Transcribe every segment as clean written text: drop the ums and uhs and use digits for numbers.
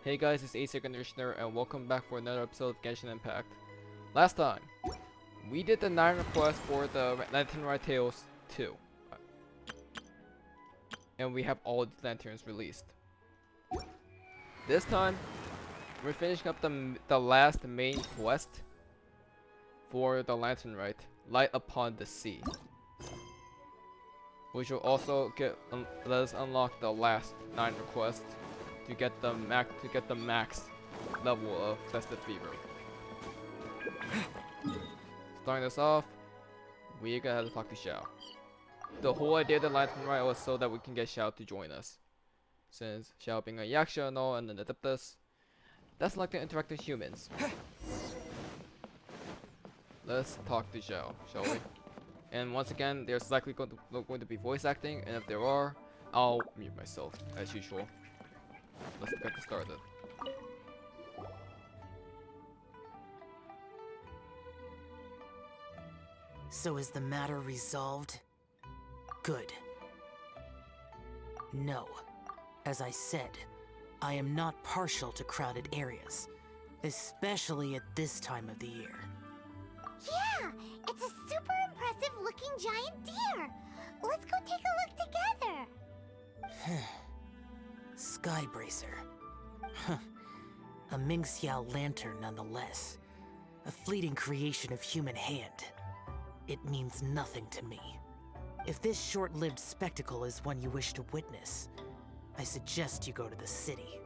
Hey guys, it's ACairconditioner and welcome back for another episode of Genshin Impact. Last time, we did the 9 requests for the Lantern Rite Tales 2. And we have all the lanterns released. This time, we're finishing up the last main quest for the Lantern Rite, Light Upon the Sea. Which will also let us unlock the last 9 requests to get the max level of Festive Fever. Starting this off, we're gonna have to talk to Xiao. The whole idea of the Lantern Rite was so that we can get Xiao to join us. Since Xiao being a Yaksha and all, and an Adeptus, doesn't like to interact with humans. Let's talk to Xiao, shall we? And once again, there's likely going to be voice acting, and if there are, I'll mute myself, as usual. Let's get this started. So is the matter resolved? Good. No. As I said, I am not partial to crowded areas, especially at this time of the year. Yeah, it's a super impressive looking giant deer. Let's go take a look together. Skybracer. Huh. A Mingxiao lantern nonetheless. A fleeting creation of human hand. It means nothing to me. If this short-lived spectacle is one you wish to witness, I suggest you go to the city.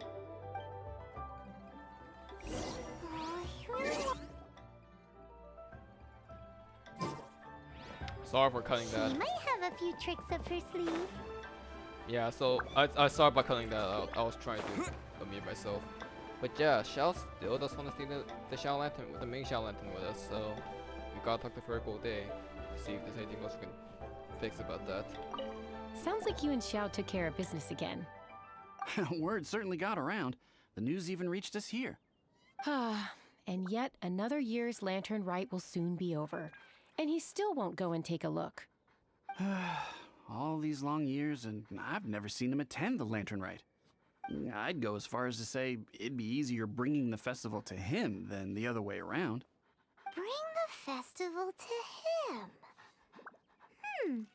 Sorry for cutting that. She might have a few tricks up her sleeve. Yeah, so I sorry about cutting that out. I was trying to unmute myself. But yeah, Xiao still does want to see the Xiao Lantern, the main Xiao Lantern with us, so we gotta talk to her all day to see if there's anything else we can fix about that. Sounds like you and Xiao took care of business again. Word certainly got around. The news even reached us here. And yet another year's Lantern Rite will soon be over. And he still won't go and take a look. All these long years, and I've never seen him attend the Lantern Rite. I'd go as far as to say it'd be easier bringing the festival to him than the other way around. Bring the festival to him.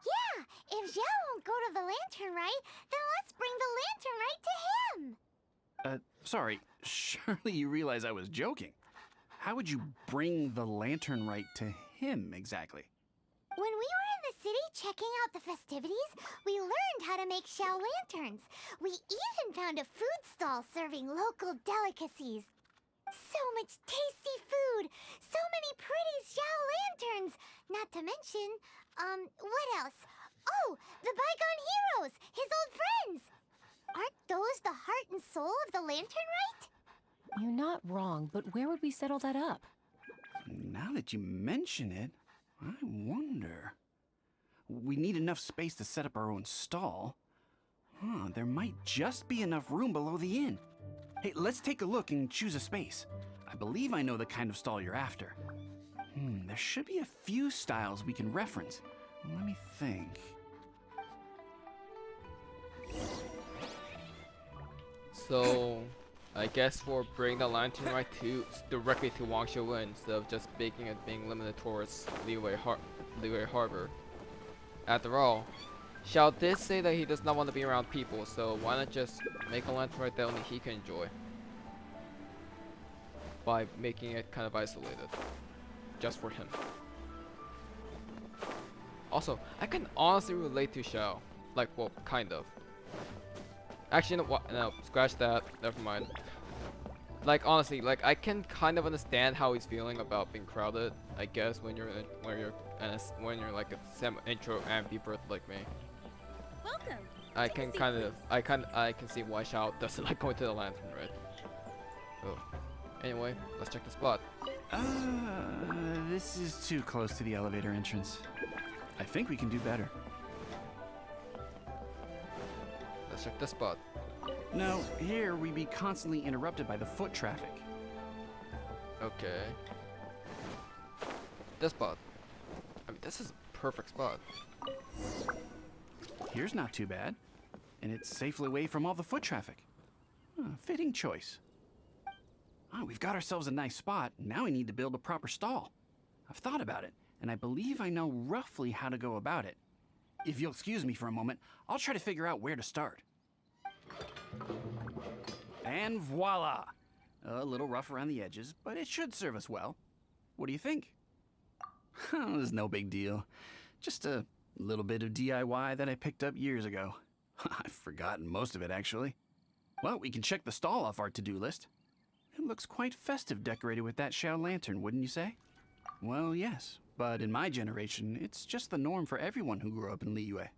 Yeah, if Xiao won't go to the Lantern Rite, then let's bring the Lantern Rite to him. Sorry, surely you realize I was joking. How would you bring the Lantern Rite to him exactly? When we were in the city checking out the festivities, we learned how to make Xiao lanterns. We even found a food stall serving local delicacies. So much tasty food! So many pretty Xiao lanterns! Not to mention, what else? Oh, the bygone heroes! His old friends! Aren't those the heart and soul of the Lantern Rite? You're not wrong, but where would we settle that up? Now that you mention it, I wonder. We need enough space to set up our own stall. There might just be enough room below the inn. Hey, let's take a look and choose a space. I believe I know the kind of stall you're after. There should be a few styles we can reference. Let me think. So, I guess we'll bring the Lantern Rite directly to Wangshu Inn instead of just making it being limited towards Liyue Harbor. After all, Xiao did say that he does not want to be around people, so why not just make a Lantern Rite that only he can enjoy? By making it kind of isolated. Just for him. Also, I can honestly relate to Xiao. Like, well, kind of. Actually, no, scratch that. Never mind. Like, honestly, like, I can kind of understand how he's feeling about being crowded. I guess when you're like a intro ambivert like me. Welcome. I can see why Xiao doesn't like going to the Lantern Rite. Oh. Anyway, let's check the spot. This is too close to the elevator entrance. I think we can do better. Let's check the spot. No, here we'd be constantly interrupted by the foot traffic. Okay. This spot. I mean, this is a perfect spot. Here's not too bad. And it's safely away from all the foot traffic. Fitting choice. We've got ourselves a nice spot. Now we need to build a proper stall. I've thought about it, and I believe I know roughly how to go about it. If you'll excuse me for a moment, I'll try to figure out where to start. And voila! A little rough around the edges, but it should serve us well. What do you think? It's no big deal. Just a little bit of DIY that I picked up years ago. I've forgotten most of it, actually. Well, we can check the stall off our to-do list. It looks quite festive decorated with that Xiao lantern, wouldn't you say? Well, yes, but in my generation, it's just the norm for everyone who grew up in Liyue.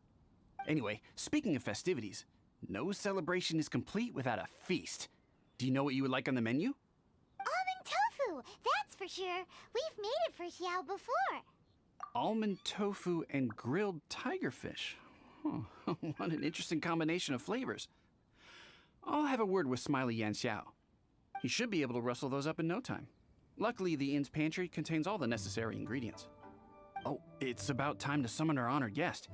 Anyway, speaking of festivities, no celebration is complete without a feast. Do you know what you would like on the menu? Almond tofu, that's for sure. We've made it for Xiao before. Almond tofu and grilled tigerfish. Huh. What an interesting combination of flavors. I'll have a word with Smiley Yan Xiao. He should be able to rustle those up in no time. Luckily, the inn's pantry contains all the necessary ingredients. Oh, it's about time to summon our honored guest.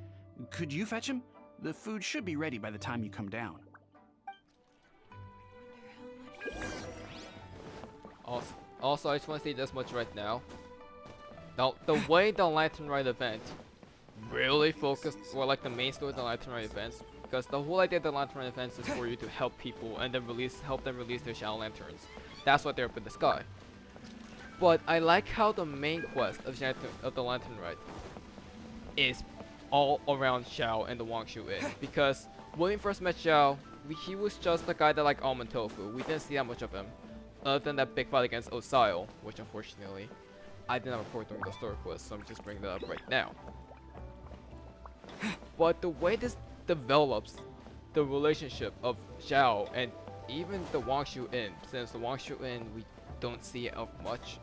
Could you fetch him? The food should be ready by the time you come down. Also, I just want to say this much right now. Now, the way the Lantern Rite event really focused, or like the main story of the Lantern Rite events, because the whole idea of the Lantern Rite events is for you to help people and then help them release their Shadow Lanterns. That's why they're up in the sky. But I like how the main quest of the Lantern Rite is all around Xiao and the Wangshu Inn. Because when we first met Xiao, he was just the guy that liked almond tofu. We didn't see that much of him, other than that big fight against Osile, which unfortunately I did not record during the story quest, so I'm just bringing that up right now. But the way this develops the relationship of Xiao and even the Wangshu Inn, since the Wangshu Inn we don't see it of much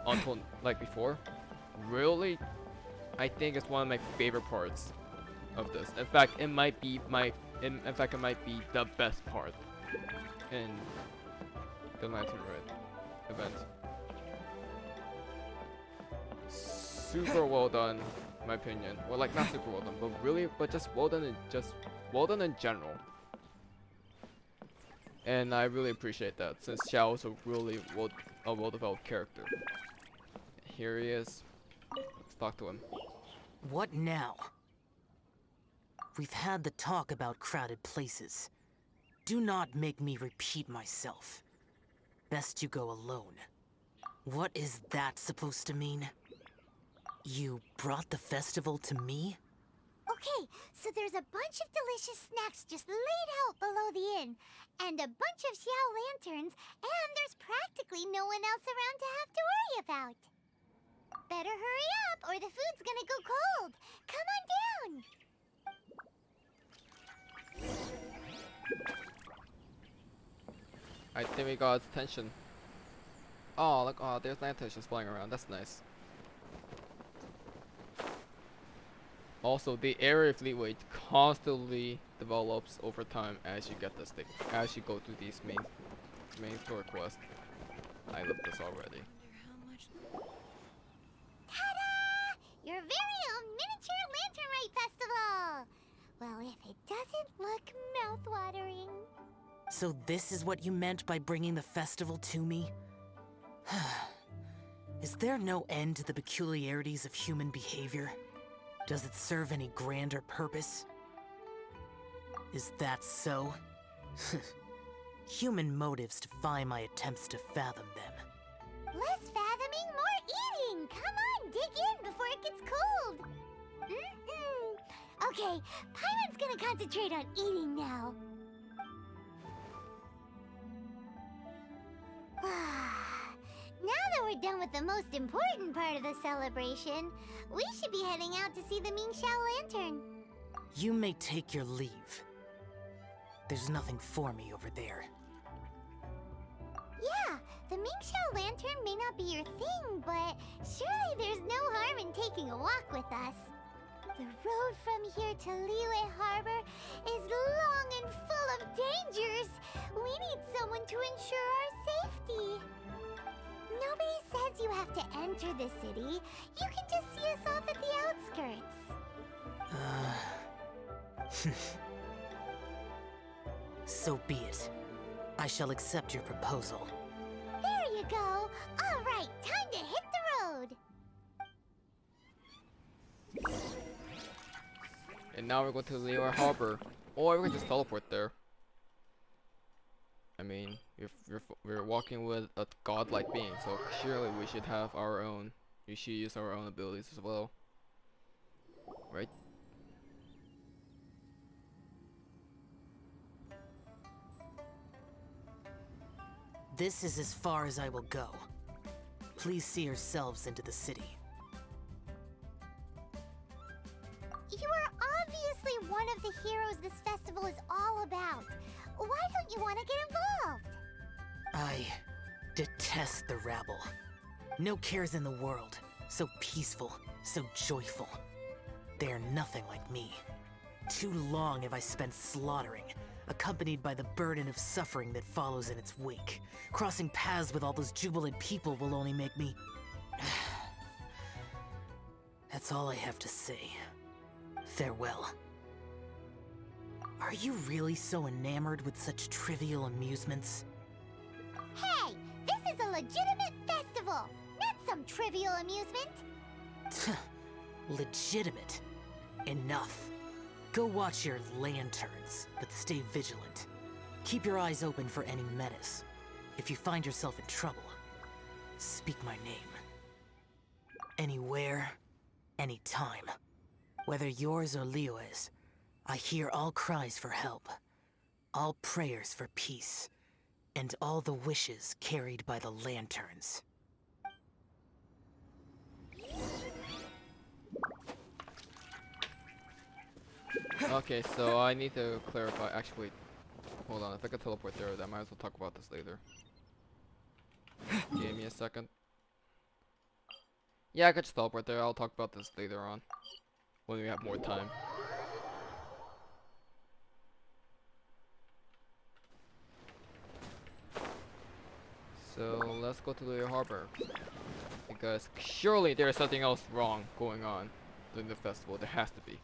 until like before, really, I think it's one of my favorite parts of this. In fact, it might be the best part in the Lantern Rite event. Super well done, in my opinion. Well, like not super well done, but just well done in general. And I really appreciate that, since Xiao is a really well-developed character. Here he is. Let's talk to him. What now? We've had the talk about crowded places. Do not make me repeat myself. Best you go alone. What is that supposed to mean? You brought the festival to me? Okay, so there's a bunch of delicious snacks just laid out below the inn, and a bunch of Xiao lanterns, and there's practically no one else around to have to worry about. Better hurry up, or the food's gonna go cold. Come on down. I think we got his attention. Oh, look! Oh, there's lanterns just flying around. That's nice. Also, the area of leeway constantly develops over time as you get this thing, as you go through these main story quests. I love this already. Ta-da! Your very own miniature Lantern Rite festival. Well, if it doesn't look mouth-watering. So this is what you meant by bringing the festival to me? Is there no end to the peculiarities of human behavior? Does it serve any grander purpose? Is that so? Human motives defy my attempts to fathom them. Less fathoming, more eating. Come on, dig in before it gets cold. Okay, Paimon's gonna concentrate on eating now. Now that we're done with the most important part of the celebration, we should be heading out to see the Ming Xiao Lantern. You may take your leave. There's nothing for me over there. Yeah, the Ming Xiao Lantern may not be your thing, but surely there's no harm in taking a walk with us. The road from here to Liyue Harbor is long and full of dangers. We need someone to ensure our safety. Nobody says you have to enter the city. You can just see us off at the outskirts. So be it. I shall accept your proposal. There you go. All right, time to hit the road. And now we're going to Liyue Harbor. Or we can just teleport there. I mean, we're walking with a godlike being, so surely we should have our own. We should use our own abilities as well. Right? This is as far as I will go. Please see yourselves into the city. You are obviously one of the heroes this festival is all about. Why don't you want to get involved? I detest the rabble. No cares in the world. So peaceful, so joyful. They are nothing like me. Too long have I spent slaughtering, accompanied by the burden of suffering that follows in its wake. Crossing paths with all those jubilant people will only make me... That's all I have to say. Farewell. Are you really so enamored with such trivial amusements? Hey, this is a legitimate festival, not some trivial amusement. Legitimate. Enough. Go watch your lanterns, but stay vigilant. Keep your eyes open for any menace. If you find yourself in trouble, speak my name. Anywhere, anytime. Whether yours or Liyue's, I hear all cries for help, all prayers for peace, and all the wishes carried by the lanterns. Okay, so I need to clarify. Actually, hold on. If I can teleport there, I might as well talk about this later. Give me a second. Yeah, I could just teleport there. I'll talk about this later on when we have more time. So let's go to the harbor, because surely there's something else wrong going on during the festival. There has to be.